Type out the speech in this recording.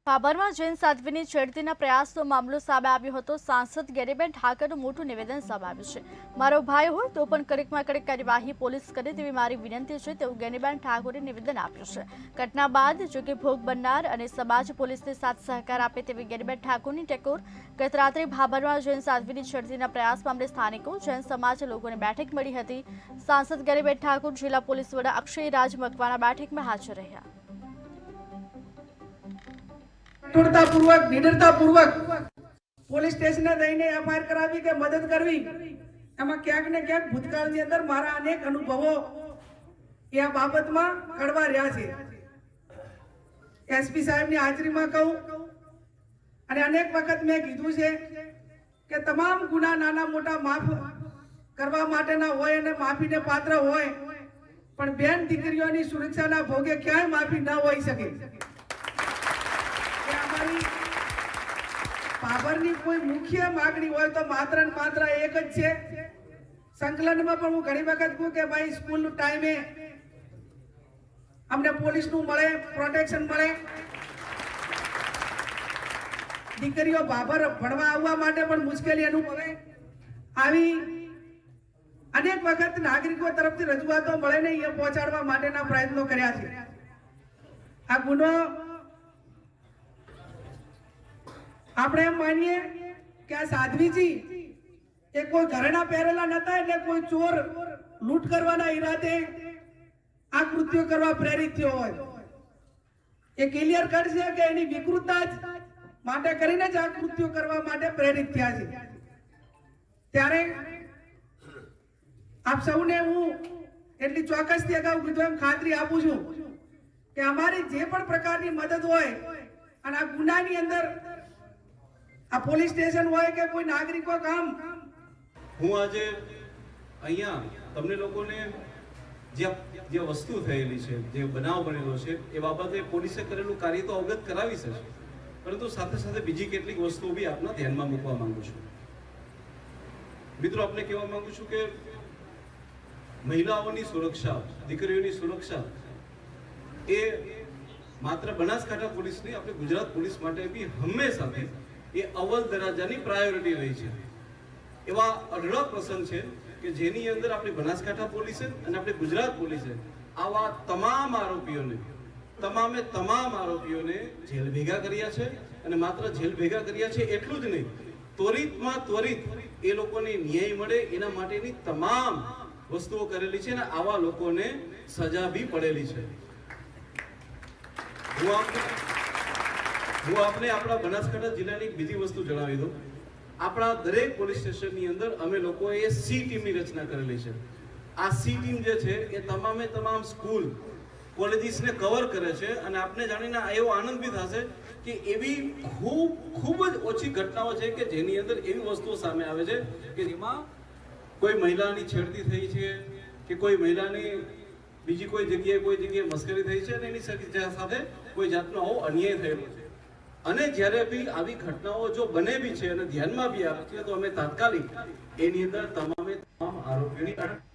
ભાભરમાં જૈન સાધ્વીની છેડતીના પ્રયાસનો મામલો સામે આવ્યો હતો। સાંસદ ગેરીબેન ઠાકરનું મોટું નિવેદન સામે આવ્યું છે। મારો ભાઈ હોય તો પણ કડકમાં કડક કાર્યવાહી પોલીસ કરે તેવી મારી વિનંતી છે તેવું ગેરીબેન ઠાકોરે નિવેદન આપ્યું છે। ઘટના બાદ જોકે ભોગ બનનાર અને સમાજ પોલીસને સાથ સહકાર આપે તેવી ગેરીબેન ઠાકોરની ટેકોર। ગત રાત્રે ભાભરમાં જૈન સાધ્વીની છેડતીના પ્રયાસ મામલે સ્થાનિકો જૈન સમાજ લોકોને બેઠક મળી હતી। સાંસદ ગેરીબેન ઠાકોર જિલ્લા પોલીસ વડા અક્ષય રાજ મકવાણા બેઠકમાં હાજર રહ્યા। કઠોરતાપૂર્વક નિડરતાપૂર્વક પોલીસ સ્ટેશને જઈને એફઆઈઆર કરાવી કે મદદ કરવી એમાં ક્યાંક ને ક્યાંક ભૂતકાળની અંદર મારા અનેક અનુભવો એ આ બાબતમાં કડવા રહ્યા છે। એસપી સાહેબની હાજરીમાં કહું અને અનેક વખત મેં કીધું છે કે તમામ ગુના નાના મોટા માફ કરવા માટેના હોય અને માફીને પાત્ર હોય પણ બેન દીકરીઓની સુરક્ષાના ભોગે ક્યાંય માફી ન હોઈ શકે। ભાભરની કોઈ મુખ્ય માંગણી હોય તો માત્ર ને માત્ર એક જ છે। સંકલનમાં પણ હું ઘણી વખત કહું કે ભાઈ સ્કૂલ ટાઈમે અમને પોલીસનું મળે, પ્રોટેક્શન મળે। દીકરીઓ ભાભર ભણવા આવવા માટે પણ મુશ્કેલી અનુભવે। આવી અનેક વખત નાગરિકો તરફથી રજૂઆતો મળે ને એ પહોંચાડવા માટેના પ્રયત્નો કર્યા છે। આ ગુનો આપણે એમ માનીએ કે આ સાધ્વીજી એ કોઈ ઘરેણા પહેરેલા નતા એટલે કોઈ ચોર લૂંટ કરવાના ઈરાદે આ કૃત્યો કરવા પ્રેરિત થયો હોય એ ક્લિયર કટ છે કે એની વિકૃતતા જ માટે કરીને જ આ કૃત્યો કરવા માટે પ્રેરિત થયા છે। ત્યારે આપ સૌને હું એટલી ચોક્કસથી અગાઉ કીધું એમ ખાતરી આપું છું કે અમારી જે પણ પ્રકારની મદદ હોય અને આ ગુનાની અંદર આ પોલીસ સ્ટેશન હોય કે કોઈ નાગરિકો કામ હું આજે અહીંયા તમને લોકોને જે વસ્તુ થયેલી છે, જે બનાવ બનેલો છે એ બાબતે પોલીસે કરેલું કાર્ય તો અવગત કરાવી છે, પરંતુ સાથે સાથે બીજી કેટલીક વસ્તુઓ બી આપના ધ્યાનમાં મૂકવા માંગુ છું। મિત્રો, આપને કહેવા માંગુ છું કે મહિલાઓની સુરક્ષા, દીકરીઓની સુરક્ષા એ માત્ર બનાસકાંઠા પોલીસ નહીં, આપણે ગુજરાત પોલીસ માટે બી હંમેશાથી એ અવ્વલ દરજ્જાની પ્રાયોરિટી રહી છે। એવા અઢળક પ્રસંગ છે કે જેની અંદર આપણી બનાસકાંઠા પોલીસે અને આપણી ગુજરાત પોલીસે આવા તમામ આરોપીઓને જેલ ભેગા કર્યા છે। અને માત્ર જેલ ભેગા કર્યા છે એટલું જ નહીં, ત્વરિતમાં ત્વરિત એ લોકોને ન્યાય મળે એના માટેની તમામ વસ્તુઓ કરેલી છે અને આવા લોકોને સજા બી પડેલી છે। હું આપને આપણા બનાસકાંઠા જિલ્લાની બીજી વસ્તુ જણાવી દઉં। આપણા દરેક પોલીસ સ્ટેશનની અંદર અમે લોકોએ સી ટીમની રચના કરેલી છે। આ સી ટીમ જે છે એ તમામે તમામ સ્કૂલ કોલેજીસને કવર કરે છે અને આપને જાણીને એવો આનંદ બી થશે કે એવી ખૂબ જ ઓછી ઘટનાઓ છે કે જેની અંદર એવી વસ્તુઓ સામે આવે છે કે જેમાં કોઈ મહિલાની છેડતી થઈ છે કે કોઈ મહિલાની બીજી કોઈ જગ્યાએ મસ્કરી થઈ છે અને એની સાથે કોઈ જાતનો આવો અન્યાય થયેલો છે। અને જ્યારે બી આવી ઘટનાઓ જો બને બી છે અને ધ્યાનમાં બી આવે છે તો અમે તાત્કાલિક એની અંદર તમામ આરોપીઓની